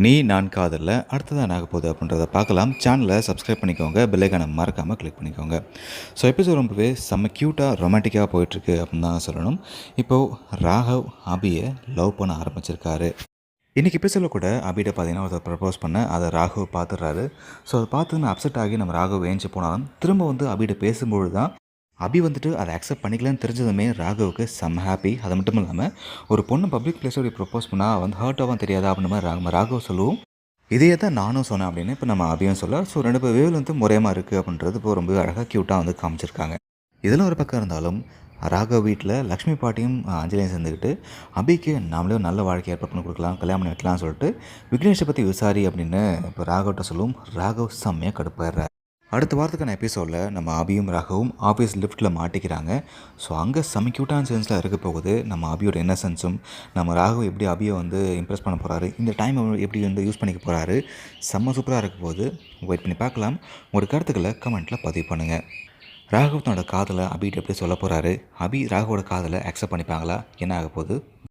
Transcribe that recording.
நீ நான் காதலில் அடுத்தது என்ன ஆக போகுது அப்படின்றத பார்க்கலாம். சேனலை சப்ஸ்கிரைப் பண்ணிக்கோங்க, பெல்லைக்கான மறக்காமல் கிளிக் பண்ணிக்கோங்க. ஸோ எபிசோட் ரொம்பவே செம்ம க்யூட்டாக ரொமான்டிக்காக போயிட்டுருக்கு அப்படின்னு தான் சொல்லணும். இப்போது ராகவ் அபியை லவ் பண்ண ஆரம்பிச்சிருக்காரு. இன்றைக்கி எபிசோடில் கூட அபிகிட்ட பார்த்தீங்கன்னா ஒருத்தர் ப்ரப்போஸ் பண்ண அதை ராகவ் பார்த்துடுறாரு. ஸோ அதை பார்த்து அப்செட் ஆகி நம்ம ராகவ் ஏஞ்சி போனாலும் திரும்ப அபிகிட்ட பேசும்பொழுது தான் அபி அதை அக்செப்ட் பண்ணிக்கலன்னு தெரிஞ்சதுமே ராகவுக்கு செம்ம ஹாப்பி. அது மட்டும் இல்லாமல் ஒரு பொண்ணு பப்ளிக் பிளேஸோட ப்ரப்போஸ் பண்ணால் ஹர்ட்டாகவும் தெரியாதா அப்படின்ற மாதிரி நம்ம ராகவ் சொல்லுவோம். இதையே தான் நானும் சொன்னேன் அப்படின்னு இப்போ நம்ம அபியும் சொல்ல. ஸோ 2 பேர் வேவ் முறையமாக இருக்குது அப்படின்றது இப்போ ரொம்ப அழகாக க்யூட்டாக காமிச்சிருக்காங்க. இதெல்லாம் ஒரு பக்கம் இருந்தாலும் ராகவ் வீட்டில் லக்ஷ்மி பாட்டியும் அஞ்சலியும் சேர்ந்துக்கிட்டு அபிக்கு நாமளே நல்ல வாழ்க்கை ஏற்பாடு பண்ணி கொடுக்கலாம், கல்யாணம் பண்ணி வைக்கலாம்னு சொல்லிட்டு விக்னேஷை பற்றி விசாரி அப்படின்னு இப்போ ராகவ்கிட்ட சொல்லுவோம். ராகவ் செம்மையாக கடுப்பாயிடுறார். அடுத்த வாரத்துக்கான எபிசோடில் நம்ம அபியும் ராகவும் ஆஃபீஸ் லிஃப்ட்டில் மாட்டிக்கிறாங்க. ஸோ அங்கே செம்ம க்யூட்டான சீன்ஸ்லாம் இருக்க போகுது. நம்ம அபியோட இன்னசென்ஸும் நம்ம ராகவ் எப்படி அபியை இம்ப்ரெஸ் பண்ண போகிறாரு, இந்த டைம் எப்படி யூஸ் பண்ணிக்க போகிறாரு, செம்ம சூப்பராக இருக்க போகுது. வெயிட் பண்ணி பார்க்கலாம். உங்களோட கருத்துக்களை கமெண்ட்டில் பதிவு பண்ணுங்கள். ராகவ் தன்னோட காதலை அபிகிட்ட எப்படி சொல்ல போகிறாரு, அபி ராகவோட காதலை அக்செப்ட் பண்ணிப்பாங்களா, என்ன ஆக போகுது